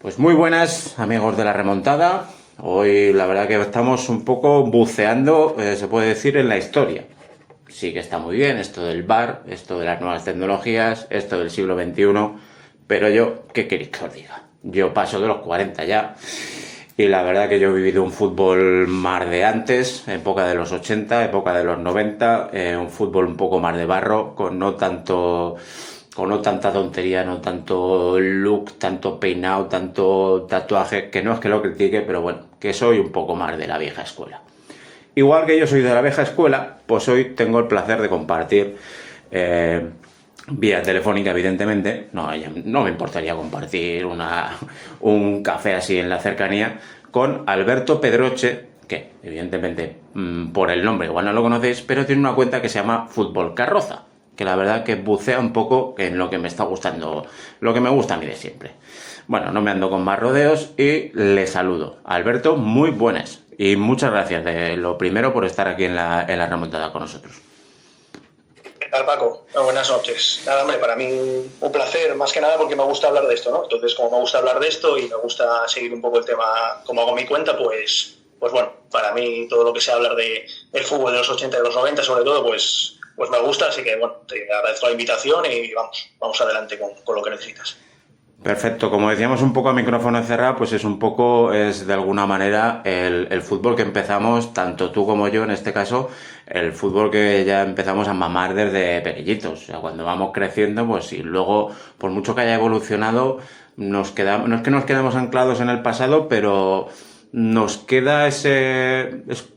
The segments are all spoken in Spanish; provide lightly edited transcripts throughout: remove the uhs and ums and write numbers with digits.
Pues muy buenas amigos de la remontada. Hoy la verdad que estamos un poco buceando, se puede decir, en la historia. Sí que está muy bien esto del VAR, esto de las nuevas tecnologías, esto del siglo XXI, pero yo, ¿qué queréis que os diga? Yo paso de los 40 ya y la verdad que yo he vivido un fútbol más de antes, época de los 80, época de los 90, un fútbol un poco más de barro, con no tanta tontería, no tanto look, tanto peinado, tanto tatuaje, que no es que lo critique, pero bueno, que soy un poco más de la vieja escuela. Igual que yo soy de la vieja escuela, pues hoy tengo el placer de compartir, vía telefónica, evidentemente. No me importaría compartir un café así en la cercanía con Alberto Pedroche, que evidentemente por el nombre igual no lo conocéis, pero tiene una cuenta que se llama Fútbol Carroza, que la verdad que bucea un poco en lo que me está gustando, lo que me gusta a mí de siempre. Bueno, no me ando con más rodeos y le saludo. Alberto, muy buenas. Y muchas gracias de lo primero por estar aquí en la remontada con nosotros. ¿Qué tal, Paco? Buenas noches. Nada, hombre, para mí un placer, más que nada porque me gusta hablar de esto, ¿no? Entonces, como me gusta hablar de esto y me gusta seguir un poco el tema como hago mi cuenta, pues bueno, para mí todo lo que sea hablar del fútbol de los 80 y de los 90 sobre todo, pues me gusta, así que bueno, te agradezco la invitación y vamos adelante con lo que necesitas. Perfecto, como decíamos un poco a micrófono cerrado, pues es de alguna manera el fútbol que empezamos, tanto tú como yo en este caso, el fútbol que ya empezamos a mamar desde pequeñitos. O sea, cuando vamos creciendo, pues y luego, por mucho que haya evolucionado, no es que nos quedemos anclados en el pasado, pero nos queda es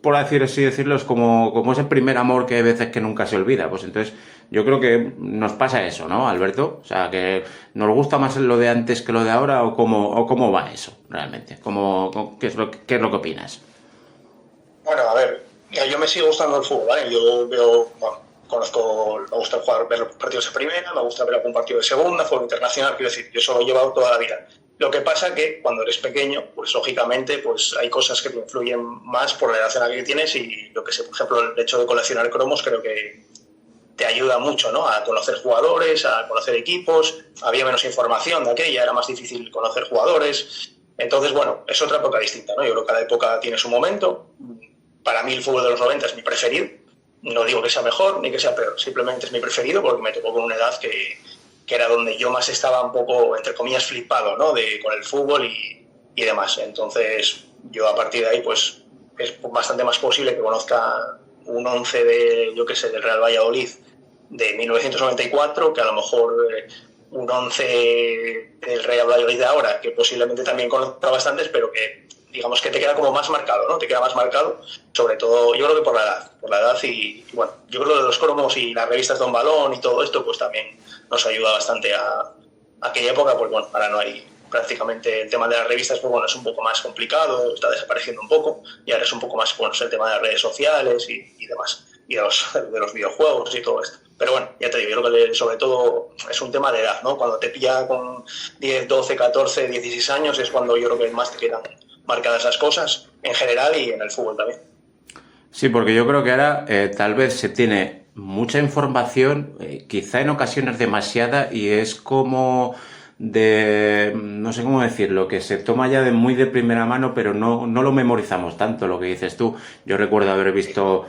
por decir así decirlo, es como ese primer amor que hay veces que nunca se olvida. Pues entonces yo creo que nos pasa eso, ¿no, Alberto? O sea, que nos gusta más lo de antes que lo de ahora, o cómo va eso realmente. ¿Qué es lo que opinas? Bueno, a ver, yo me sigue gustando el fútbol, ¿vale? Yo veo, bueno, me gusta ver los partidos de primera, me gusta ver algún partido de segunda, fútbol internacional, quiero decir, yo eso lo he llevado toda la vida. Lo que pasa que cuando eres pequeño, pues lógicamente pues hay cosas que te influyen más por la edad en la que tienes y lo que sé, por ejemplo, el hecho de coleccionar cromos creo que te ayuda mucho, ¿no? A conocer jugadores, a conocer equipos, había menos información de aquella, era más difícil conocer jugadores. Entonces, bueno, es otra época distinta, ¿no? Yo creo que cada época tiene su momento. Para mí el fútbol de los 90 es mi preferido. No digo que sea mejor ni que sea peor, simplemente es mi preferido porque me tocó con una edad que era donde yo más estaba un poco, entre comillas, flipado, ¿no? Con el fútbol y demás. Entonces, yo a partir de ahí, pues es bastante más posible que conozca un 11 yo qué sé, del Real Valladolid de 1994, que a lo mejor un 11 del Real Valladolid de ahora, que posiblemente también conozca bastantes, pero que digamos que te queda como más marcado, ¿no? Te queda más marcado, sobre todo, yo creo que por la edad y bueno, yo creo que los cromos y las revistas Don Balón y todo esto, pues también nos ayuda bastante a aquella época, pues bueno, ahora no hay prácticamente el tema de las revistas, pues bueno, es un poco más complicado, está desapareciendo un poco, y ahora es un poco más, bueno, el tema de las redes sociales y demás, y de los videojuegos y todo esto. Pero bueno, ya te digo, yo creo que sobre todo es un tema de edad, ¿no? Cuando te pilla con 10, 12, 14, 16 años es cuando yo creo que más te quedan marcadas esas cosas, en general y en el fútbol también. Sí, porque yo creo que ahora tal vez se tiene mucha información, quizá en ocasiones demasiada, y es como no sé cómo decirlo, que se toma ya de muy de primera mano, pero no lo memorizamos tanto, lo que dices tú. Yo recuerdo haber visto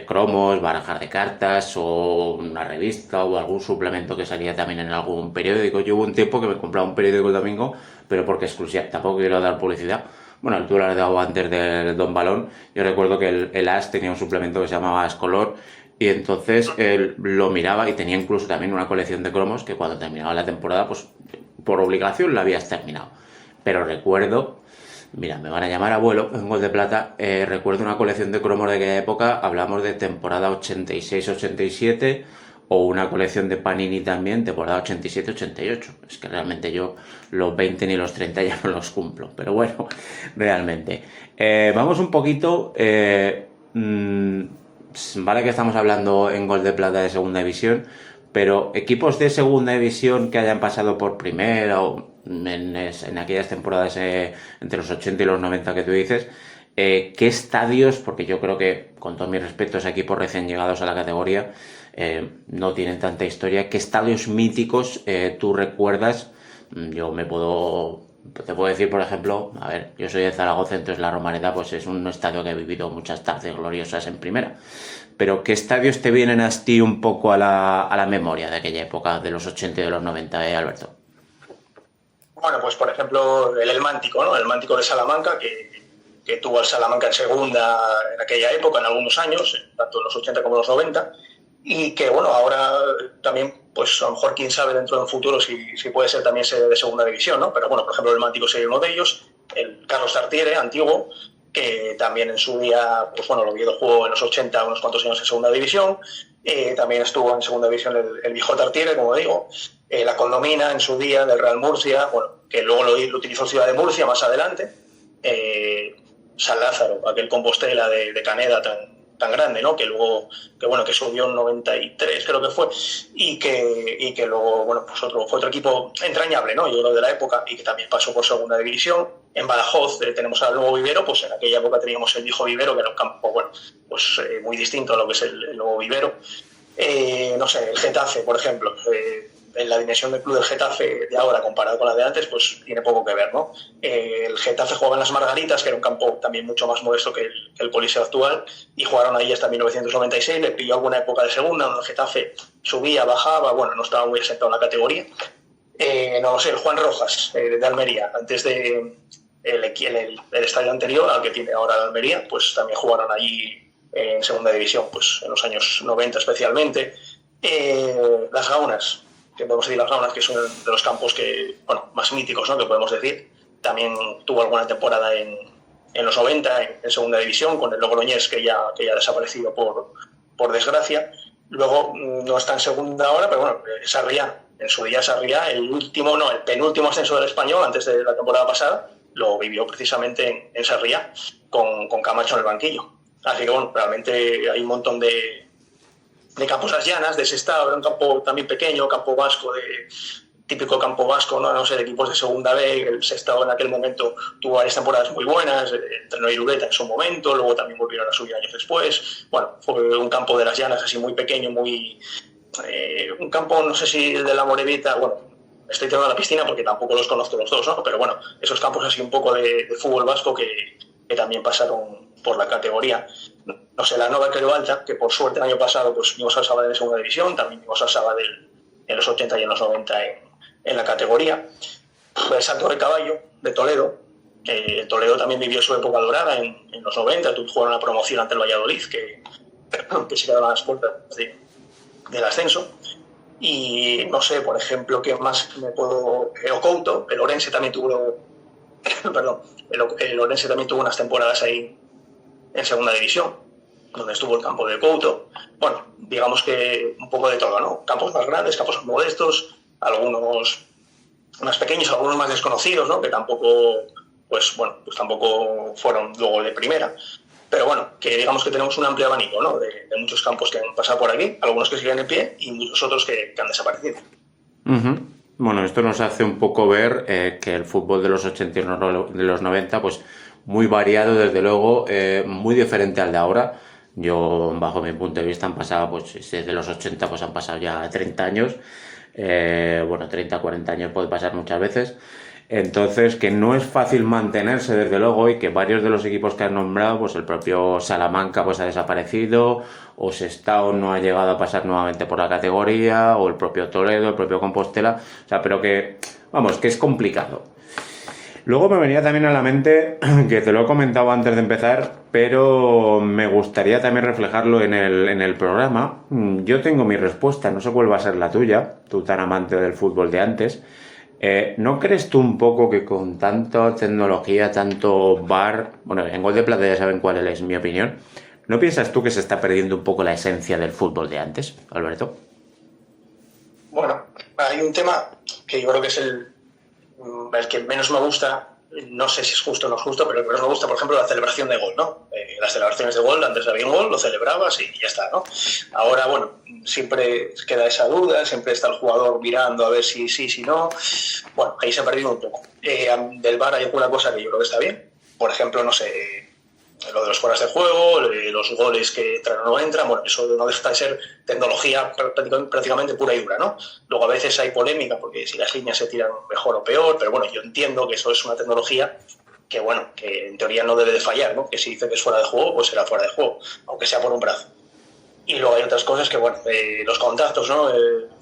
cromos, barajas de cartas, o una revista, o algún suplemento que salía también en algún periódico. Yo hubo un tiempo que me compraba un periódico el domingo, pero porque exclusiva, tampoco quiero dar publicidad. Bueno, tú lo has dado antes del Don Balón. Yo recuerdo que el As tenía un suplemento que se llamaba As Color y entonces él lo miraba y tenía incluso también una colección de cromos que cuando terminaba la temporada, pues por obligación la habías terminado. Pero recuerdo, mira, me van a llamar abuelo en Gol de Plata, recuerdo una colección de cromos de aquella época, hablamos de temporada 86-87 o una colección de Panini también, temporada 87-88. Es que realmente yo los 20 ni los 30 ya no los cumplo, pero bueno, realmente. Vamos un poquito, vale que estamos hablando en Gol de Plata de segunda división, pero equipos de segunda división que hayan pasado por primera o en aquellas temporadas entre los 80 y los 90 que tú dices, ¿qué estadios? Porque yo creo que, con todos mis respetos a equipos recién llegados a la categoría, no tienen tanta historia. ¿Qué estadios míticos tú recuerdas? Yo me puedo Te puedo decir, por ejemplo, a ver, yo soy de Zaragoza, entonces la Romareda pues es un estadio que he vivido muchas tardes gloriosas en primera. Pero ¿qué estadios te vienen a ti un poco a la memoria de aquella época, de los 80 y de los 90, Alberto? Bueno, pues por ejemplo el Mántico, ¿no? El Mántico de Salamanca, que tuvo al Salamanca en segunda en aquella época, en algunos años, tanto en los 80 como en los 90, y que bueno, ahora también, pues a lo mejor quién sabe dentro de un futuro si puede ser también sede de segunda división, ¿no? Pero bueno, por ejemplo el Mántico sería uno de ellos, el Carlos Tartiere, antiguo, que también en su día, pues bueno, el Oviedo jugó en los 80 unos cuantos años en segunda división, también estuvo en segunda división el viejo Tartiere, como digo, la Condomina en su día del Real Murcia, bueno, que luego lo utilizó Ciudad de Murcia más adelante, San Lázaro, aquel Compostela de Caneda tan grande, ¿no? Que luego, que subió en 93, creo que fue, y que luego, bueno, pues fue otro equipo entrañable, ¿no? Yo creo de la época, y que también pasó por segunda división. En Badajoz tenemos al Nuevo Vivero, pues en aquella época teníamos el viejo Vivero, que era un campo, bueno, pues muy distinto a lo que es el Nuevo Vivero. No sé, el Getafe, por ejemplo, en la dimensión del club del Getafe de ahora comparado con la de antes, pues tiene poco que ver, ¿no? El Getafe jugaba en las Margaritas, que era un campo también mucho más modesto que el Coliseo actual, y jugaron ahí hasta 1996, le pilló alguna época de segunda, donde el Getafe subía, bajaba, bueno, no estaba muy asentado en la categoría. No lo sé, el Juan Rojas, de Almería, antes de el estadio anterior al que tiene ahora el Almería, pues también jugaron allí en segunda división, pues en los años 90 especialmente. Las Gaunas, que podemos decir las Gaunas, que son de los campos que, bueno, más míticos, ¿no? Que podemos decir. También tuvo alguna temporada en los 90 en segunda división, con el Logroñés, que ya ha desaparecido por desgracia. Luego no está en segunda ahora, pero bueno, Sarriá, en su día Sarriá, el penúltimo ascenso del Español antes de la temporada pasada, lo vivió precisamente en Sarriá, con Camacho en el banquillo. Así que bueno, realmente hay un montón de campos Las Llanas, de Sestao, era un campo también pequeño, campo vasco, típico campo vasco, no sé, de equipos de segunda B. El Sestao en aquel momento tuvo varias temporadas muy buenas, entrenó Irureta en su momento, luego también volvieron a subir años después. Bueno, fue un campo de Las Llanas así muy pequeño, un campo, no sé si el de la Morevita, bueno, estoy tirando a la piscina porque tampoco los conozco los dos, ¿no? Pero bueno, esos campos así un poco de fútbol vasco que también pasaron por la categoría. No sé, la Nova Creu Alta, que por suerte el año pasado pues vimos al Sabadell en segunda división, también vimos al Sabadell en los 80 y en los 90 en la categoría. El Salto de Caballo, de Toledo. Toledo también vivió su época dorada en los 90, jugaron una promoción ante el Valladolid, que se quedaron a las puertas del ascenso. Y no sé, por ejemplo, ¿qué más me puedo...? El Couto, el Orense también tuvo... Perdón, el Orense también tuvo unas temporadas ahí en segunda división, donde estuvo el campo de Couto. Bueno, digamos que un poco de todo, ¿no? Campos más grandes, campos más modestos, algunos más pequeños, algunos más desconocidos, ¿no? Que tampoco, pues tampoco fueron luego de primera. Pero bueno, que digamos que tenemos un amplio abanico, ¿no? De muchos campos que han pasado por aquí, algunos que siguen en pie y muchos otros que han desaparecido. Uh-huh. Bueno, esto nos hace un poco ver que el fútbol de los 80 y de los 90, pues muy variado, desde luego, muy diferente al de ahora. Yo, bajo mi punto de vista, han pasado, pues desde los 80 pues han pasado ya 30 años. 30, 40 años puede pasar muchas veces. Entonces, que no es fácil mantenerse, desde luego, y que varios de los equipos que han nombrado, pues el propio Salamanca pues ha desaparecido, o Sestao no ha llegado a pasar nuevamente por la categoría, o el propio Toledo, el propio Compostela, o sea, pero que, vamos, que es complicado. Luego me venía también a la mente, que te lo he comentado antes de empezar, pero me gustaría también reflejarlo en el programa. Yo tengo mi respuesta, no sé cuál va a ser la tuya, tú tan amante del fútbol de antes. ¿No crees tú un poco que con tanta tecnología, tanto VAR, bueno, en Gol de Plata ya saben cuál es mi opinión, ¿no piensas tú que se está perdiendo un poco la esencia del fútbol de antes, Alberto? Bueno, hay un tema que yo creo que es el que menos me gusta, no sé si es justo o no es justo, pero el que menos me gusta, por ejemplo, la celebración de gol, ¿no? Las celebraciones de gol, antes había un gol, lo celebrabas y ya está, ¿no? Ahora, bueno, siempre queda esa duda, siempre está el jugador mirando a ver si sí, si no. Bueno, ahí se ha perdido un poco. Del VAR hay alguna cosa que yo creo que está bien. Por ejemplo, no sé, lo de los fueras de juego, los goles que entran o no entran, bueno, eso no deja de ser tecnología prácticamente pura y dura, ¿no? Luego a veces hay polémica porque si las líneas se tiran mejor o peor, pero bueno, yo entiendo que eso es una tecnología que, bueno, que en teoría no debe de fallar, ¿no? Que si dice que es fuera de juego, pues será fuera de juego, aunque sea por un brazo. Y luego hay otras cosas que, bueno, los contactos, ¿no?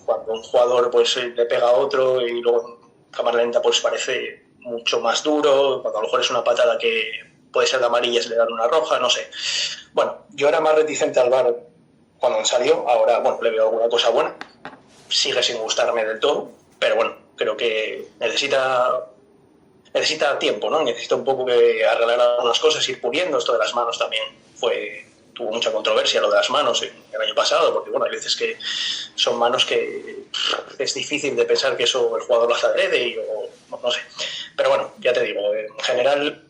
Cuando un jugador pues le pega a otro y luego en cámara lenta pues parece mucho más duro, cuando a lo mejor es una patada que puede ser de amarilla, se le dan una roja, no sé. Bueno, yo era más reticente al VAR cuando salió, ahora, bueno, le veo alguna cosa buena, sigue sin gustarme del todo, pero bueno, creo que necesita tiempo, ¿no? Necesita un poco que arreglar algunas cosas, ir puliendo. Esto de las manos también tuvo mucha controversia, lo de las manos el año pasado, porque bueno, hay veces que son manos que es difícil de pensar que eso el jugador lo hace adrede o no sé. Pero bueno, ya te digo, en general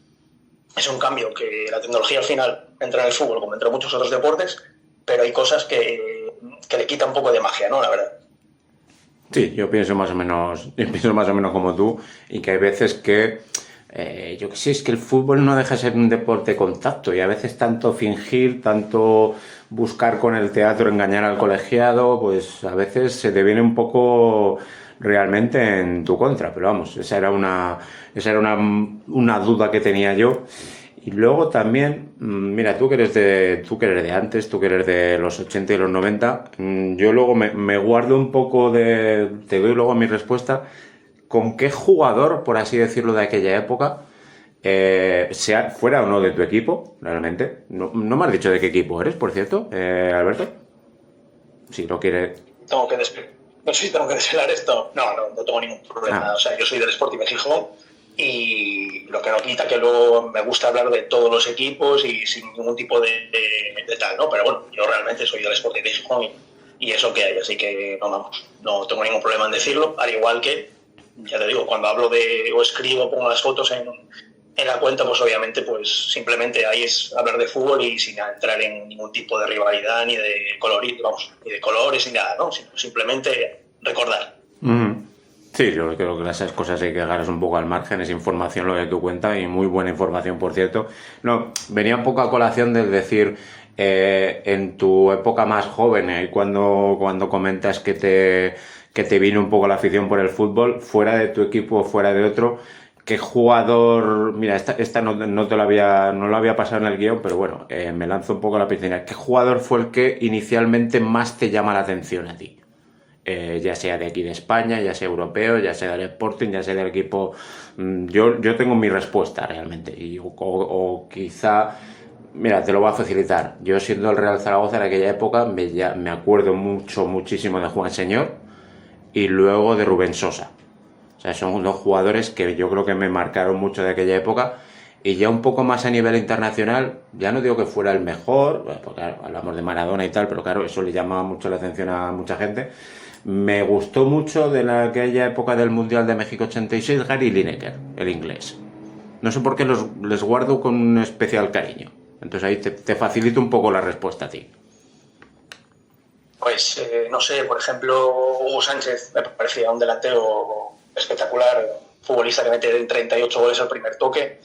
es un cambio que la tecnología al final entra en el fútbol como entra en muchos otros deportes, pero hay cosas que le quita un poco de magia, ¿no? La verdad. Sí, yo pienso más o menos como tú, y que hay veces que yo que sé, es que el fútbol no deja de ser un deporte de contacto, y a veces tanto fingir, tanto buscar con el teatro engañar al colegiado, pues a veces se te viene un poco realmente en tu contra. Pero vamos, esa era una duda que tenía yo. Y luego también, mira, tú que eres de antes, tú que eres de los 80 y los 90, yo luego me guardo un poco te doy luego mi respuesta, con qué jugador, por así decirlo, de aquella época, sea fuera o no de tu equipo, realmente. No me has dicho de qué equipo eres, por cierto, Alberto. Si no quieres. No sé si tengo que desvelar esto. No tengo ningún problema. Ah, O sea, yo soy del Sporting de Gijón y lo que no quita que luego me gusta hablar de todos los equipos y sin ningún tipo de tal, ¿no? Pero bueno, yo realmente soy del Sporting de Gijón y eso que hay, así que no tengo ningún problema en decirlo, al igual que, ya te digo, cuando hablo o escribo, pongo las fotos en la cuenta, pues obviamente pues simplemente ahí es hablar de fútbol y sin entrar en ningún tipo de rivalidad ni de ni de colores ni nada, ¿no? Sino simplemente recordar. sí, yo creo que esas cosas hay que dejarlas un poco al margen, es información lo de tu cuenta, y muy buena información, por cierto. No, venía un poco a colación del decir, en tu época más joven, cuando comentas que te vino un poco la afición por el fútbol, fuera de tu equipo o fuera de otro, ¿qué jugador? Mira, esta no lo había pasado en el guión, pero bueno, me lanzo un poco a la piscina. ¿Qué jugador fue el que inicialmente más te llama la atención a ti? Ya sea de aquí de España, ya sea europeo, ya sea del Sporting, ya sea del equipo. Yo tengo mi respuesta realmente. O quizá, mira, te lo voy a facilitar. Yo, siendo el Real Zaragoza en aquella época, me acuerdo muchísimo de Juan Señor y luego de Rubén Sosa. O sea, son dos jugadores que yo creo que me marcaron mucho de aquella época. Y ya un poco más a nivel internacional, ya no digo que fuera el mejor, bueno, pues claro, hablamos de Maradona y tal, pero claro, eso le llamaba mucho la atención a mucha gente. Me gustó mucho de aquella época del Mundial de México 86, Gary Lineker, el inglés. No sé por qué les guardo con un especial cariño. Entonces ahí te facilito un poco la respuesta a ti. Pues no sé, por ejemplo, Hugo Sánchez me parecía un delantero espectacular, futbolista que mete 38 goles al primer toque,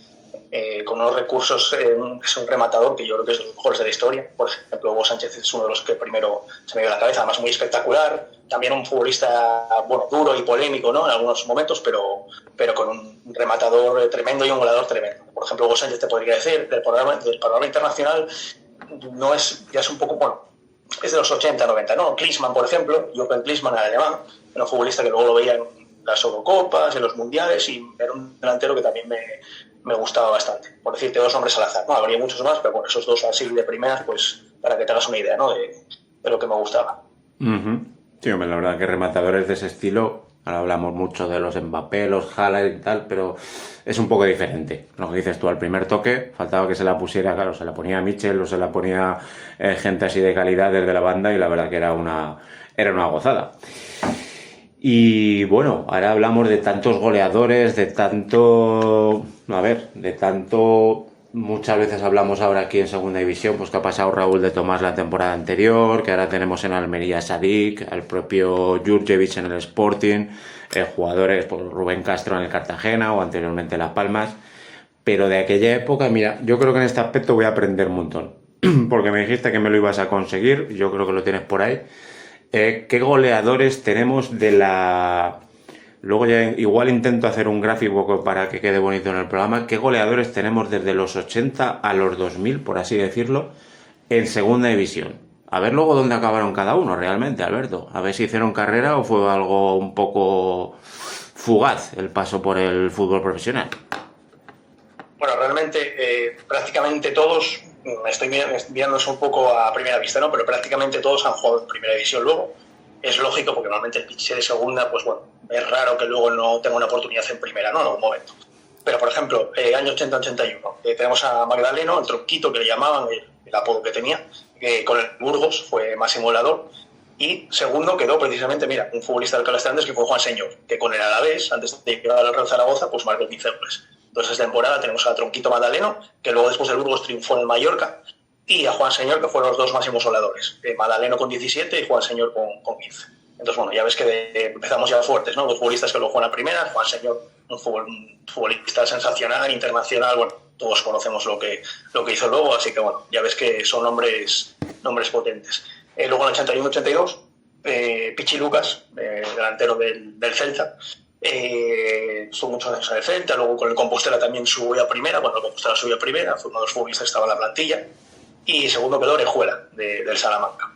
con unos recursos, es un rematador que yo creo que es de los mejores de la historia. Por ejemplo, Hugo Sánchez es uno de los que primero se me dio a la cabeza, además muy espectacular. También un futbolista, bueno, duro y polémico, ¿no? En algunos momentos, pero con un rematador tremendo y un goleador tremendo. Por ejemplo, Hugo Sánchez te podría decir, del panorama internacional, ya es un poco, bueno, es de los 80, 90, ¿no? Klinsmann, por ejemplo, Jürgen Klinsmann, el alemán, era un futbolista que luego lo veía en las Eurocopas, en los Mundiales, y era un delantero que también me gustaba bastante. Por decirte dos nombres al azar, ¿no? Habría muchos más, pero bueno, esos dos así de primeras, pues para que te hagas una idea, ¿no? De lo que me gustaba. Sí, hombre, la verdad que rematadores de ese estilo, ahora hablamos mucho de los Mbappé, los Haaland y tal, pero es un poco diferente. Lo que dices tú, al primer toque, faltaba que se la pusiera, claro, se la ponía Mitchell o se la ponía gente así de calidad desde la banda, y la verdad que era una gozada. Y bueno, ahora hablamos de tantos goleadores, muchas veces hablamos ahora aquí en Segunda División, pues que ha pasado Raúl de Tomás la temporada anterior, que ahora tenemos en Almería a Sadik, al propio Jurjevic en el Sporting, jugadores, pues Rubén Castro en el Cartagena o anteriormente Las Palmas. Pero de aquella época, mira, yo creo que en este aspecto voy a aprender un montón. Porque me dijiste que me lo ibas a conseguir, yo creo que lo tienes por ahí. ¿Qué goleadores tenemos de la... Luego ya igual intento hacer un gráfico para que quede bonito en el programa. ¿Qué goleadores tenemos desde los 80 a los 2000, por así decirlo, en segunda división? A ver luego dónde acabaron cada uno realmente, Alberto. A ver si hicieron carrera o fue algo un poco fugaz el paso por el fútbol profesional. Bueno, realmente prácticamente todos, estoy mirándonos un poco a primera vista, ¿no? Pero prácticamente todos han jugado en primera división luego. Es lógico porque normalmente el Pichichi de segunda, pues bueno, es raro que luego no tenga una oportunidad en primera, ¿no? En algún momento. Pero, por ejemplo, año 80-81, tenemos a Magdaleno, el tronquito que le llamaban, el apodo que tenía, que con el Burgos fue máximo goleador. Y segundo quedó precisamente, mira, un futbolista del Calastantes que fue Juan Señor, que con el Alavés, antes de llegar al Real Zaragoza, pues marcó 15 goles. Entonces, esta temporada tenemos a Tronquito Magdaleno, que luego después del Burgos triunfó en el Mallorca, y a Juan Señor, que fueron los dos máximos goleadores. Magdaleno con 17 y Juan Señor con 15. Entonces, bueno, ya ves que empezamos ya fuertes, ¿no? Los futbolistas que lo juegan a primera, Juan Señor, un futbolista sensacional, internacional, bueno, todos conocemos lo que hizo luego, así que bueno, ya ves que son nombres potentes. Luego en el 81-82, Pichi Lucas, delantero del Celta, estuvo muchos años en el Celta, luego con el Compostela también subió a primera, bueno, el Compostela subió a primera, fue uno de los futbolistas que estaba en la plantilla, y segundo quedó Orejuela, del Salamanca.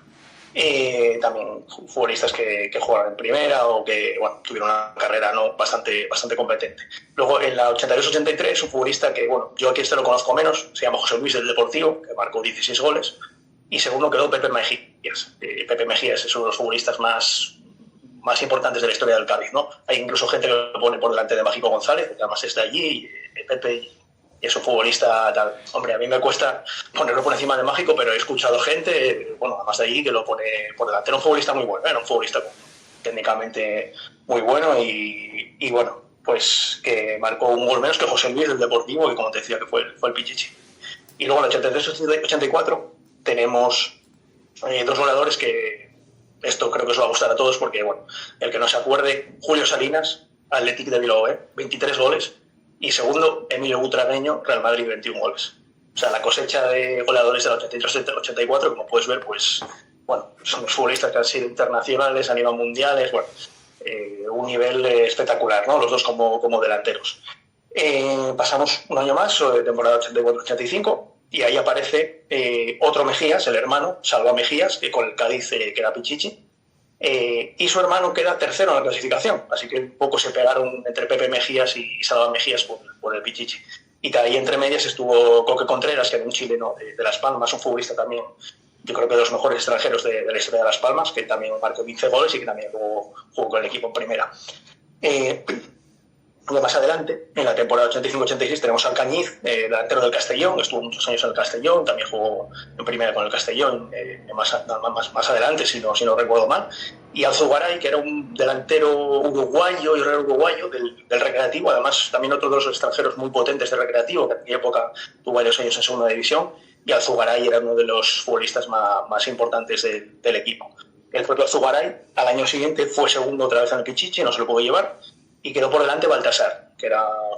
También futbolistas que jugaron en primera o que bueno, tuvieron una carrera no bastante competente. Luego en la 82-83 un futbolista que bueno, yo aquí lo conozco menos, se llama José Luis del Deportivo, que marcó 16 goles, y segundo quedó Pepe Mejías. Pepe Mejías es uno de los futbolistas más importantes de la historia del Cádiz, ¿no? Hay incluso gente que lo pone por delante de Mágico González, que además está allí, Pepe es un futbolista tal. Hombre, a mí me cuesta ponerlo por encima de Mágico, pero he escuchado gente, bueno, además de allí, que lo pone por delante. Era un futbolista muy bueno, era un futbolista técnicamente muy bueno y bueno, pues que marcó un gol menos que José Luis del Deportivo, que como te decía que fue el Pichichi. Y luego en el 83-84 tenemos dos goleadores que esto creo que os va a gustar a todos porque, bueno, el que no se acuerde, Julio Salinas, Athletic de Bilbao, 23 goles. Y segundo, Emilio Butragueño, Real Madrid, 21 goles. O sea, la cosecha de goleadores del 83-84, como puedes ver, pues, bueno, son los futbolistas que han sido internacionales, a nivel mundiales, bueno, un nivel espectacular, ¿no? Los dos como delanteros. Pasamos un año más, temporada 84-85, y ahí aparece otro Mejías, el hermano, Salva Mejías, que con el Cádiz, que era Pichichi. Y su hermano queda tercero en la clasificación, así que un poco se pegaron entre Pepe Mejías y Salva Mejías por el Pichichi. Y que ahí entre medias estuvo Coque Contreras, que era un chileno de Las Palmas, un futbolista también, yo creo que de los mejores extranjeros de la historia de Las Palmas, que también marcó 15 goles y que también jugó con el equipo en primera. Más adelante, en la temporada 85-86, tenemos al Cañiz, delantero del Castellón, estuvo muchos años en el Castellón, también jugó en primera con el Castellón, más adelante, si no recuerdo mal, y al Zugaray, que era un delantero uruguayo y real uruguayo del Recreativo, además también otro de los extranjeros muy potentes del Recreativo, que en aquella época tuvo varios años en segunda división, y al Zugaray era uno de los futbolistas más importantes del equipo. El propio Zugaray, al año siguiente, fue segundo otra vez en el Pichichi, no se lo pudo llevar, y quedó por delante Baltasar, que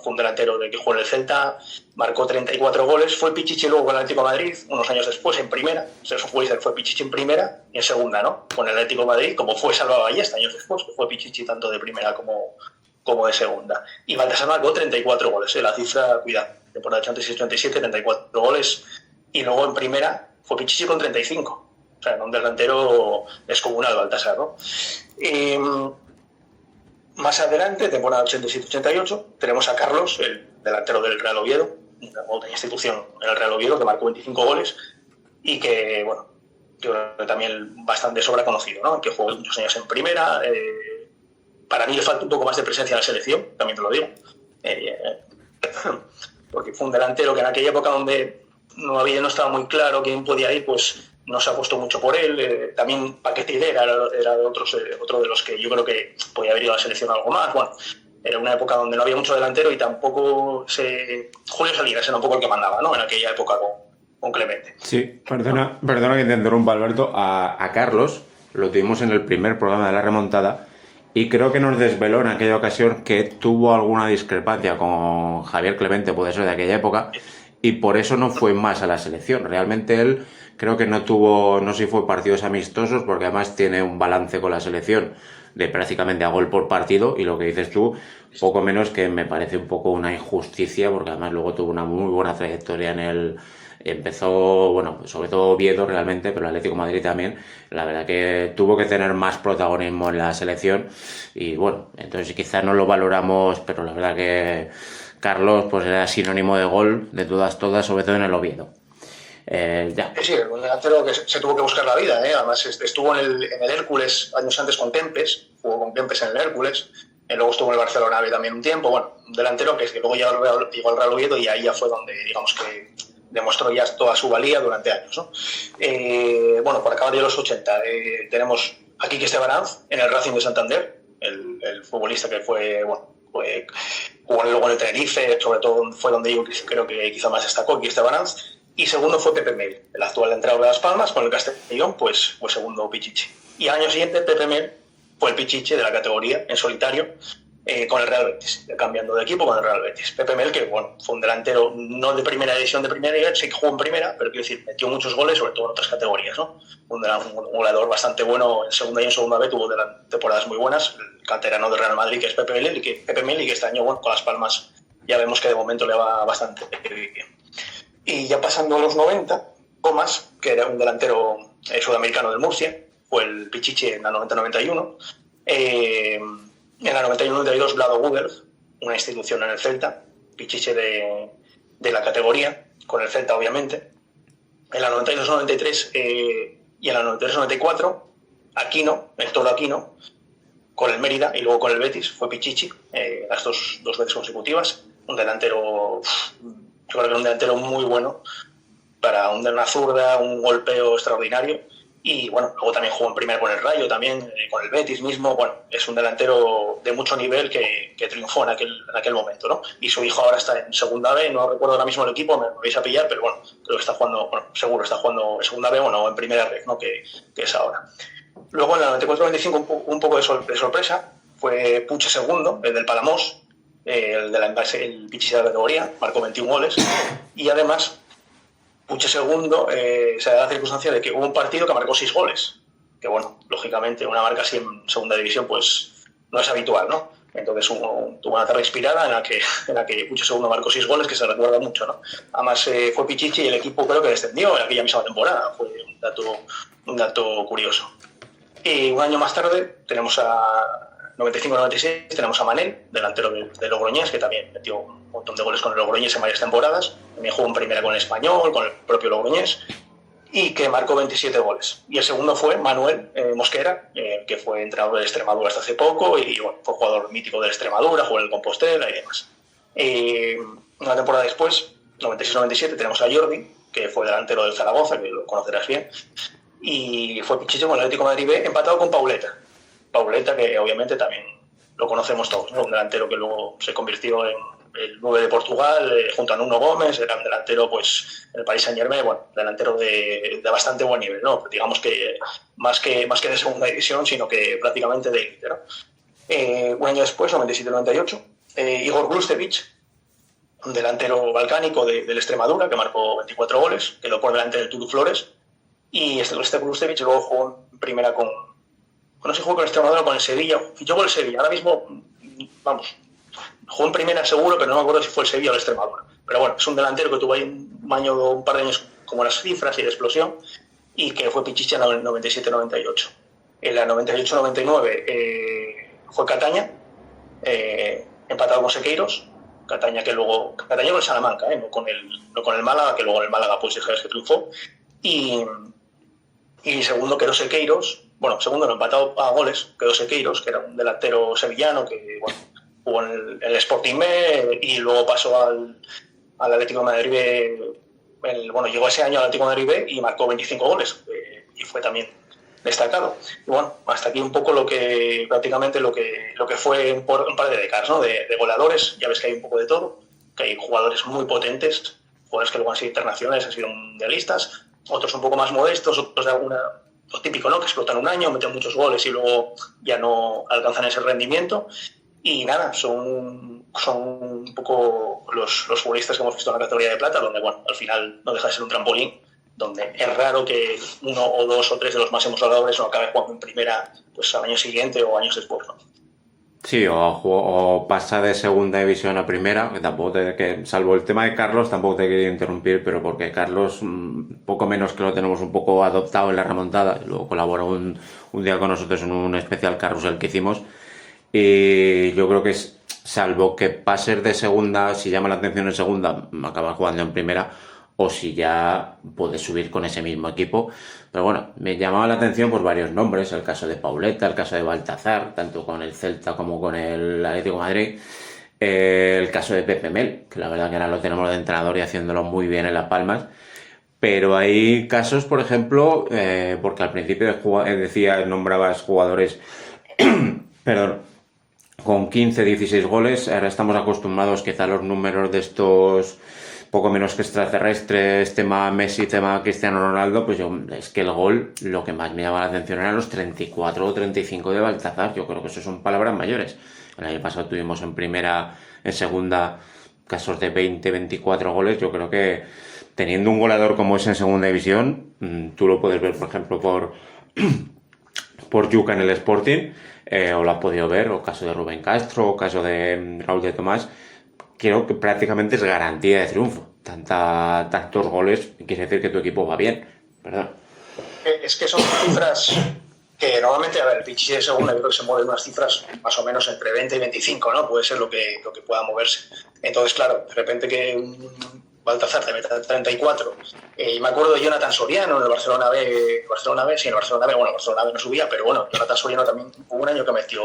fue un delantero que jugó en el Celta, marcó 34 goles, fue Pichichi luego con el Atlético de Madrid, unos años después en primera, o sea, fue Pichichi en primera y en segunda, ¿no? Con el Atlético de Madrid, como fue Salva Ballesta años después, que fue Pichichi tanto de primera como de segunda. Y Baltasar marcó 34 goles, la cifra, cuidado, temporada 86-87, 34 goles, y luego en primera fue Pichichi con 35, o sea, un delantero descomunal Baltasar, ¿no? Más adelante, temporada 87-88, tenemos a Carlos, el delantero del Real Oviedo, una institución en el Real Oviedo, que marcó 25 goles y que, bueno, yo creo que también bastante sobra conocido, ¿no? Que jugó muchos años en primera. Para mí le falta un poco más de presencia en la selección, también te lo digo. Porque fue un delantero que en aquella época donde no estaba muy claro quién podía ir, pues no se apostó mucho por él. También Paquetí era otro de los que yo creo que podía haber ido a la selección algo más. Bueno, era una época donde no había mucho delantero y tampoco Julio Salinas era un poco el que mandaba, ¿no? En aquella época con Clemente. Sí, perdona que te interrumpa, Alberto. A Carlos lo tuvimos en el primer programa de La Remontada Y creo que nos desveló en aquella ocasión que tuvo alguna discrepancia con Javier Clemente, puede ser de aquella época, y por eso no fue más a la selección. Realmente él creo que no tuvo, no sé si fue partidos amistosos, porque además tiene un balance con la selección de prácticamente a gol por partido, y lo que dices tú, poco menos que me parece un poco una injusticia, porque además luego tuvo una muy buena trayectoria en el... Empezó, bueno, sobre todo Oviedo realmente, pero el Atlético de Madrid también. La verdad que tuvo que tener más protagonismo en la selección y bueno, entonces quizás no lo valoramos, pero la verdad que Carlos pues era sinónimo de gol de todas, sobre todo en el Oviedo. Ya. Sí, un delantero que se tuvo que buscar la vida, ¿eh? Además estuvo en el Hércules años antes con Kempes, jugó con Kempes en el Hércules, luego estuvo en el Barcelona B también un tiempo, bueno, un delantero que luego llegó al Real Oviedo y ahí ya fue donde, digamos que demostró ya toda su valía durante años, ¿no? Bueno, por acabar de los 80, tenemos a Quique Estebaranz en el Racing de Santander, el futbolista que jugó luego en el Tenerife, sobre todo fue donde yo creo que quizá más destacó, Quique Estebaranz. Y segundo fue Pepe Mel, el actual entrenador de Las Palmas, con el Castellón, pues fue segundo Pichichi. Y al año siguiente, Pepe Mel fue el Pichichi de la categoría en solitario con el Real Betis, cambiando de equipo con el Real Betis. Pepe Mel, que bueno, fue un delantero no de primera división de primera liga, sí que jugó en primera, pero quiero decir, metió muchos goles, sobre todo en otras categorías, ¿no? Un goleador bastante bueno en segunda y en segunda B, tuvo temporadas muy buenas, el canterano del Real Madrid, que es Pepe Mel, y que este año, bueno, con Las Palmas ya vemos que de momento le va bastante bien. Y ya pasando a los 90, Comas, que era un delantero sudamericano del Murcia, fue el Pichichi en la 90-91. En la 91-92, Vlado Gudelj, una institución en el Celta, Pichichi de la categoría, con el Celta obviamente. En la 92-93 y en la 93-94, Aquino, el Toro Aquino, con el Mérida y luego con el Betis, fue Pichichi, las dos veces consecutivas. Un delantero... Yo creo que era un delantero muy bueno para una zurda, un golpeo extraordinario. Y bueno, luego también jugó en primera con el Rayo, también con el Betis mismo. Bueno, es un delantero de mucho nivel que triunfó en aquel momento, ¿no? Y su hijo ahora está en segunda B, no recuerdo ahora mismo el equipo, me vais a pillar, pero bueno, creo que está jugando, bueno, seguro está jugando en segunda B, bueno, en primera red, ¿no? Que es ahora. Luego en la 94-95 un poco de sorpresa, fue Puche segundo, el del Palamós, el Pichichi de la categoría, marcó 21 goles, y además Puche segundo se da la circunstancia de que hubo un partido que marcó 6 goles, que bueno, lógicamente una marca así en segunda división pues no es habitual, ¿no? Entonces tuvo una tarde inspirada en la que Puche segundo marcó 6 goles, que se recuerda mucho, ¿no? Además fue Pichichi y el equipo creo que descendió en aquella misma temporada, fue un dato curioso. Y un año más tarde tenemos a 95-96 tenemos a Manel, delantero de Logroñés, que también metió un montón de goles con el Logroñés en varias temporadas. También jugó en primera con el Español, con el propio Logroñés, y que marcó 27 goles. Y el segundo fue Manuel Mosquera, que fue entrenador de Extremadura hasta hace poco y bueno, fue jugador mítico de Extremadura, jugó en el Compostela y demás. Una temporada después, 96-97, tenemos a Jordi, que fue delantero del Zaragoza, que lo conocerás bien, y fue Pichichi con el Atlético de Madrid B, empatado con Pauleta, que obviamente también lo conocemos todos, ¿no? Un delantero que luego se convirtió en el 9 de Portugal, junto a Nuno Gómez, era un delantero pues en el Paris Saint-Germain, bueno, delantero de bastante buen nivel, ¿no? Digamos que más que de segunda división, sino que prácticamente de élite, ¿no? Un año después, 97-98, Igor Glustevich, un delantero balcánico del Extremadura, que marcó 24 goles, quedó por delante del Toulouse Flores, y este Glustevich luego jugó en primera no sé si jugó con el Extremadura o con el Sevilla, fichó con el Sevilla, ahora mismo, vamos, jugó en primera seguro, pero no me acuerdo si fue el Sevilla o el Extremadura. Pero bueno, es un delantero que tuvo ahí un par de años como las cifras y de explosión, y que fue Pichichi en el 97-98. En la 98-99 fue Cataña, empatado con Sequeiros, Cataña con el Salamanca, no con el Málaga, que luego en el Málaga pues ya sabes que triunfó, y segundo quedó Sequeiros. Bueno, segundo no, empatado a goles, quedó Sequeiros, que era un delantero sevillano que bueno, jugó en el Sporting B y luego pasó al Atlético de Madrid B. Bueno, llegó ese año al Atlético de Madrid B y marcó 25 goles y fue también destacado. Y bueno, hasta aquí un poco prácticamente lo que fue un par de décadas, ¿no? De goleadores. Ya ves que hay un poco de todo, que hay jugadores muy potentes, jugadores que luego han sido internacionales, han sido mundialistas, otros un poco más modestos, otros de alguna lo típico, ¿no? Que explotan un año, meten muchos goles y luego ya no alcanzan ese rendimiento. Y nada, son un poco los futbolistas que hemos visto en la categoría de plata, donde, bueno, al final no deja de ser un trampolín, donde es raro que uno o dos o tres de los máximos goleadores no acabe jugando en primera pues al año siguiente o años después, ¿no? Sí, o pasa de segunda división a primera, que tampoco salvo el tema de Carlos, tampoco te quería interrumpir, pero porque Carlos, poco menos que lo tenemos un poco adoptado en la remontada, luego colaboró un día con nosotros en un especial carrusel que hicimos, y yo creo que salvo que pases de segunda, si llama la atención en segunda, acabas jugando en primera, o si ya puedes subir con ese mismo equipo. Pero bueno, me llamaba la atención por varios nombres, el caso de Pauleta, el caso de Baltazar, tanto con el Celta como con el Atlético de Madrid, el caso de Pepe Mel, que la verdad que ahora lo tenemos de entrenador y haciéndolo muy bien en Las Palmas. Pero hay casos, por ejemplo, porque al principio decía, nombrabas jugadores, perdón, con 15, 16 goles. Ahora estamos acostumbrados quizá a los números de estos poco menos que extraterrestres, tema Messi, tema Cristiano Ronaldo. Pues es que el gol, lo que más me llama la atención eran los 34 o 35 de Baltazar. Yo creo que eso son palabras mayores. El año pasado tuvimos en primera, en segunda, casos de 20, 24 goles. Yo creo que teniendo un goleador como ese en segunda división, tú lo puedes ver, por ejemplo, por Yuca en el Sporting, o lo has podido ver, o caso de Rubén Castro, o caso de Raúl de Tomás. Creo que prácticamente es garantía de triunfo. Tantos goles quiere decir que tu equipo va bien, ¿verdad? Es que son cifras que normalmente, a ver, el Pichichi de segunda yo creo que se mueven unas cifras más o menos entre 20 y 25, ¿no? Puede ser lo que pueda moverse. Entonces, claro, de repente que Baltazar te mete 34. Y me acuerdo de Jonathan Soriano en el Barcelona B, sí, en el Barcelona B, bueno, el Barcelona B no subía, pero bueno, Jonathan Soriano también hubo un año que metió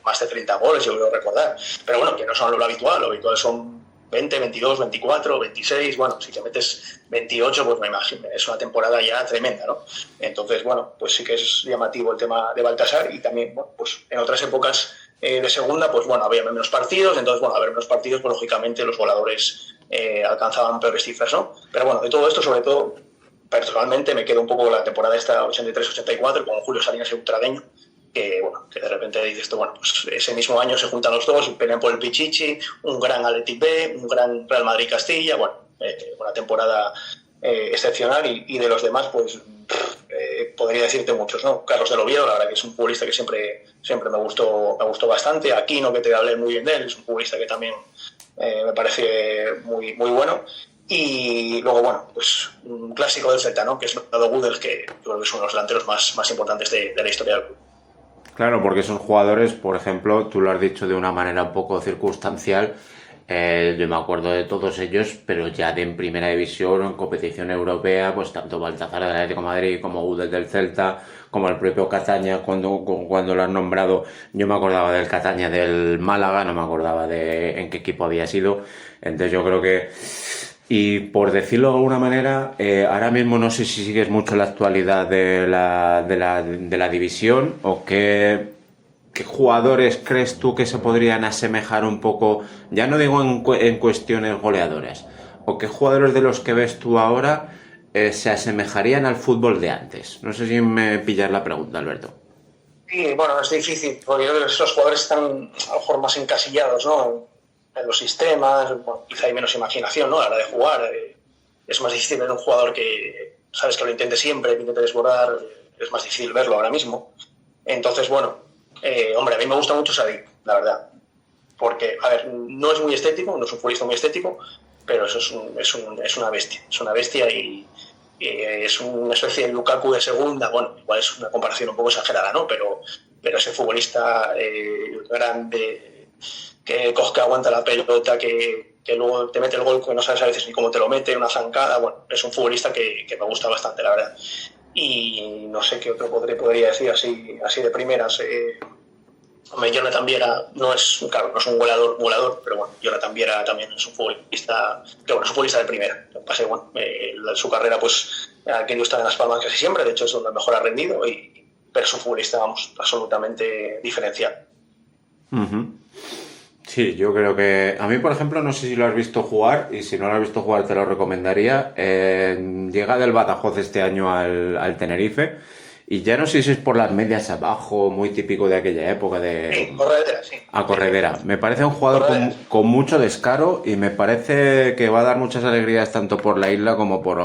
más de 30 goles, yo creo recordar. Pero bueno, que no son lo habitual son 20, 22, 24, 26, bueno, si te metes 28, pues me imagino, es una temporada ya tremenda, ¿no? Entonces, bueno, pues sí que es llamativo el tema de Baltasar y también, bueno, pues en otras épocas de segunda, pues bueno, había menos partidos, entonces, bueno, al haber menos partidos, pues lógicamente los voladores alcanzaban peores cifras, ¿no? Pero bueno, de todo esto, sobre todo, personalmente me quedo un poco con la temporada esta 83-84 con Julio Salinas y Ultradeño, que bueno, que de repente dices esto, bueno, pues ese mismo año se juntan los dos, pelean por el Pichichi, un gran Athletic B, un gran Real Madrid Castilla, bueno, una temporada excepcional y de los demás, pues podría decirte muchos, ¿no? Carlos del Oviedo, la verdad que es un futbolista que siempre me gustó bastante. Aquino, que te hablé muy bien de él, es un futbolista que también me parece muy, muy bueno. Y luego, bueno, pues un clásico del Celta, ¿no? Que es Lado Gudel, que yo creo que es uno de los delanteros más importantes de la historia del club. Claro, porque esos jugadores, por ejemplo, tú lo has dicho de una manera un poco circunstancial, yo me acuerdo de todos ellos, pero ya de en primera división o en competición europea, pues tanto Baltazar del Atlético de Madrid como Gudel del Celta, como el propio Cataña, cuando lo has nombrado, yo me acordaba del Cataña del Málaga, no me acordaba de en qué equipo había sido. Entonces yo creo que, y por decirlo de alguna manera, ahora mismo no sé si sigues mucho la actualidad de la división, o qué jugadores crees tú que se podrían asemejar un poco, ya no digo en cuestiones goleadoras, o qué jugadores de los que ves tú ahora se asemejarían al fútbol de antes? No sé si me pillas la pregunta, Alberto. Sí, bueno, es difícil, porque yo creo que esos jugadores están a lo mejor más encasillados, ¿no? En los sistemas, bueno, quizá hay menos imaginación, ¿no? A la hora de jugar. Es más difícil ver un jugador que sabes que lo intente siempre, que intente desbordar, es más difícil verlo ahora mismo. Entonces, bueno, hombre, a mí me gusta mucho Sadik, la verdad. Porque, a ver, no es muy estético, no es un futbolista muy estético, pero eso es una bestia. Es una bestia y es una especie de Lukaku de segunda. Bueno, igual es una comparación un poco exagerada, ¿no? Pero ese futbolista grande, que coge, que aguanta la pelota, que luego te mete el gol, que no sabes a veces ni cómo te lo mete, una zancada. Bueno, es un futbolista que me gusta bastante, la verdad. Y no sé qué otro podría decir así de primeras. Jonathan Viera no es un goleador, pero bueno, Jonathan Viera también es un futbolista, que bueno, es un futbolista de primera. Pase, bueno, su carrera pues ha querido estar en Las Palmas casi siempre, de hecho es donde mejor ha rendido, pero es un futbolista, vamos, absolutamente diferencial. Uh-huh. Sí, yo creo que a mí, por ejemplo, no sé si lo has visto jugar, y si no lo has visto jugar te lo recomendaría. Llega del Badajoz este año al Tenerife, y ya no sé si es por las medias abajo, muy típico de aquella época Sí, de corredera, sí. a Corredera. Me parece un jugador Corredera, sí. con mucho descaro y me parece que va a dar muchas alegrías tanto por la isla como por...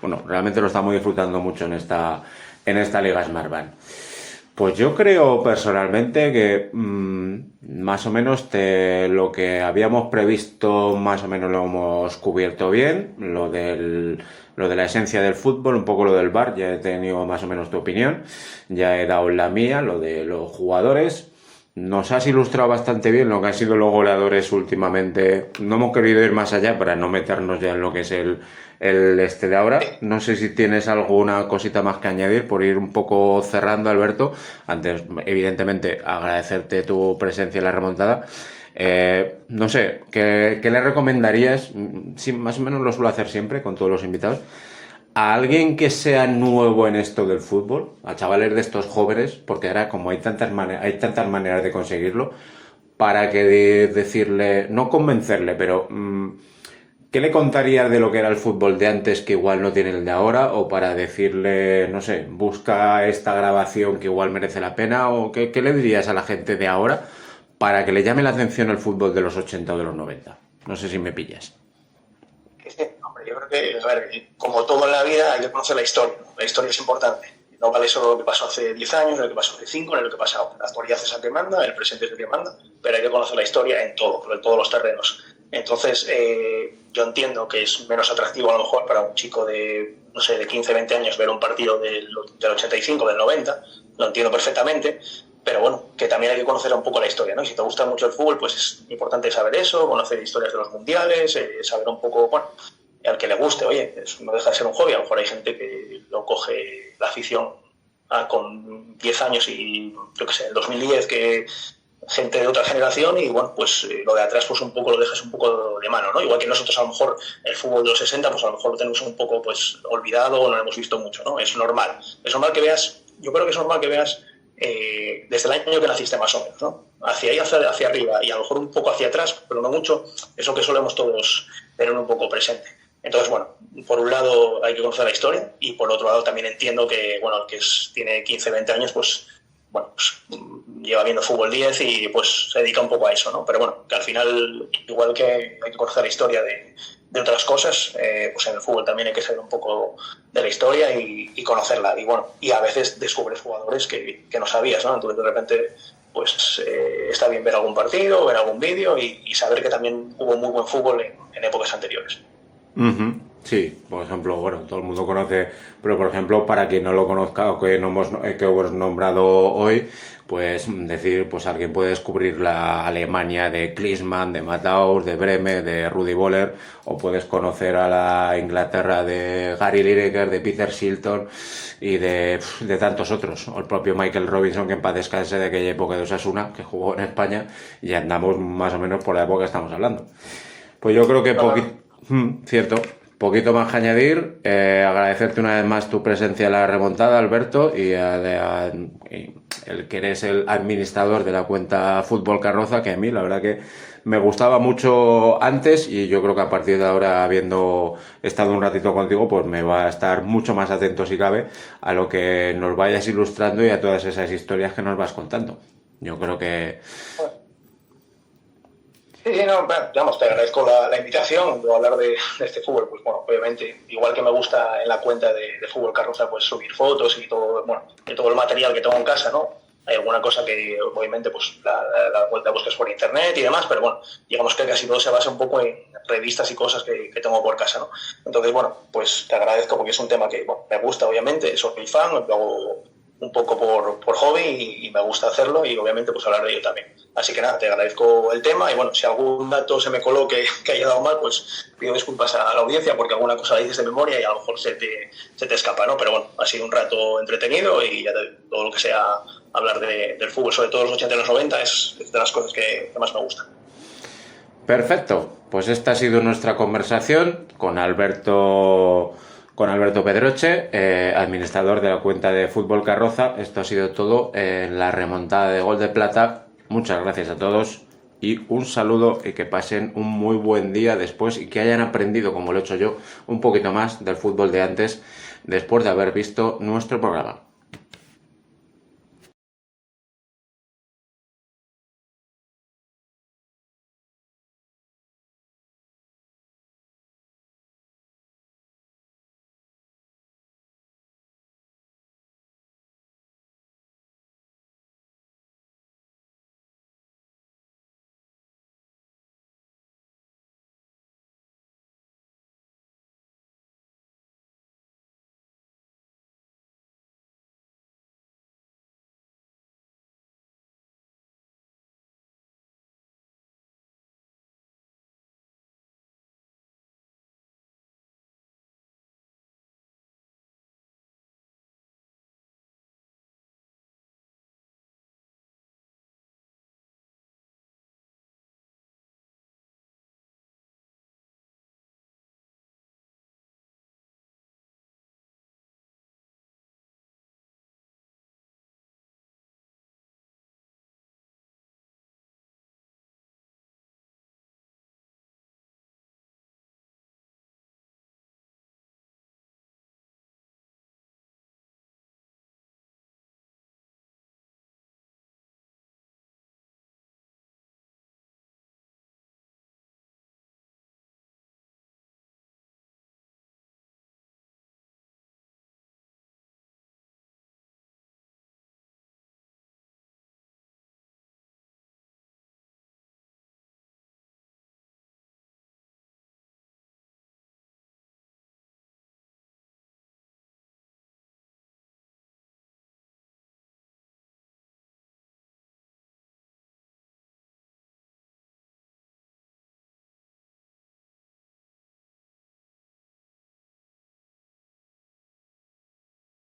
Bueno, realmente lo estamos disfrutando mucho en esta Liga Smartbank. Pues yo creo personalmente que más o menos lo que habíamos previsto más o menos lo hemos cubierto bien, lo de la esencia del fútbol, un poco lo del VAR, ya he tenido más o menos tu opinión, ya he dado la mía, lo de los jugadores. Nos has ilustrado bastante bien lo que han sido los goleadores últimamente. No hemos querido ir más allá para no meternos ya en lo que es el este de ahora. Sí. No sé si tienes alguna cosita más que añadir por ir un poco cerrando, Alberto. Antes, evidentemente, agradecerte tu presencia en la remontada. No sé, ¿qué le recomendarías? Sí, más o menos lo suelo hacer siempre con todos los invitados. A alguien que sea nuevo en esto del fútbol, a chavales de estos jóvenes, porque ahora como hay tantas maneras de conseguirlo, para que decirle, no convencerle, pero ¿qué le contarías de lo que era el fútbol de antes que igual no tiene el de ahora? O para decirle, no sé, busca esta grabación que igual merece la pena, o qué le dirías a la gente de ahora para que le llame la atención el fútbol de los 80 o de los 90. No sé si me pillas. Sí, hombre, yo creo que, a ver, como todo en la vida, hay que conocer la historia, ¿no? La historia es importante. No vale solo lo que pasó hace 10 años, lo que pasó hace 5, ni lo que pasa ahora. La actualidad es la que manda, el presente es el que manda, pero hay que conocer la historia en todo, en todos los terrenos. Entonces, yo entiendo que es menos atractivo a lo mejor para un chico de, no sé, de 15, 20 años ver un partido del 85, del 90, lo entiendo perfectamente, pero bueno, que también hay que conocer un poco la historia, ¿no? Y si te gusta mucho el fútbol, pues es importante saber eso, conocer historias de los mundiales, saber un poco, bueno, al que le guste, oye, no deja de ser un hobby, a lo mejor hay gente que lo coge la afición con 10 años y, yo qué sé, el 2010, que gente de otra generación y, bueno, pues lo de atrás pues un poco lo dejas un poco de mano, ¿no? Igual que nosotros a lo mejor el fútbol de los 60, pues a lo mejor lo tenemos un poco pues olvidado o no lo hemos visto mucho, ¿no? Es normal que veas, yo creo que es normal que veas desde el año que naciste más o menos, ¿no? Hacia ahí, hacia arriba y a lo mejor un poco hacia atrás, pero no mucho, eso que solemos todos tener un poco presente. Entonces, bueno, por un lado hay que conocer la historia y por otro lado también entiendo que, bueno, el que tiene 15, 20 años, pues, bueno, pues, lleva viendo fútbol 10 y pues se dedica un poco a eso, ¿no? Pero bueno, que al final, igual que hay que conocer la historia de otras cosas, pues en el fútbol también hay que saber un poco de la historia y conocerla. Y bueno, y a veces descubres jugadores que no sabías, ¿no? Entonces de repente pues está bien ver algún partido, ver algún vídeo y saber que también hubo muy buen fútbol en épocas anteriores. Ujú. Sí, por ejemplo, bueno, todo el mundo conoce, pero por ejemplo, para quien no lo conozca o que no hemos nombrado hoy, pues decir, pues alguien puede descubrir la Alemania de Klinsmann, de Matthaus, de Brehme, de Rudi Völler, o puedes conocer a la Inglaterra de Gary Lineker, de Peter Shilton y de tantos otros, o el propio Michael Robinson, que en paz descanse de aquella época de Osasuna, que jugó en España, y andamos más o menos por la época que estamos hablando. Pues yo creo que poquito, cierto, poquito más que añadir. Agradecerte una vez más tu presencia en la remontada, Alberto, y el que eres el administrador de la cuenta Fútbol Carroza, que a mí la verdad que me gustaba mucho antes y yo creo que a partir de ahora, habiendo estado un ratito contigo, pues me va a estar mucho más atento si cabe a lo que nos vayas ilustrando y a todas esas historias que nos vas contando. Yo creo que... Sí, no, vamos, te agradezco la invitación a hablar de este fútbol. Pues bueno, obviamente, igual que me gusta en la cuenta de Fútbol Carroza, pues subir fotos y todo, bueno, de todo el material que tengo en casa, ¿no? Hay alguna cosa que obviamente pues la buscas por internet y demás, pero bueno, digamos que casi todo se basa un poco en revistas y cosas que tengo por casa, ¿no? Entonces, bueno, pues te agradezco porque es un tema que bueno, me gusta, obviamente, soy fan, lo hago un poco por hobby y me gusta hacerlo y obviamente pues hablar de ello también. Así que nada, te agradezco el tema y bueno, si algún dato se me coló que haya dado mal, pues pido disculpas a la audiencia porque alguna cosa la dices de memoria y a lo mejor se te escapa, ¿no? Pero bueno, ha sido un rato entretenido y ya todo lo que sea hablar del fútbol, sobre todo los 80 y los 90, es de las cosas que más me gustan. Perfecto, pues esta ha sido nuestra conversación con Alberto Pedroche, administrador de la cuenta de Fútbol Carroza. Esto ha sido todo en la remontada de Gol de Plata. Muchas gracias a todos y un saludo y que pasen un muy buen día después y que hayan aprendido, como lo he hecho yo, un poquito más del fútbol de antes después de haber visto nuestro programa.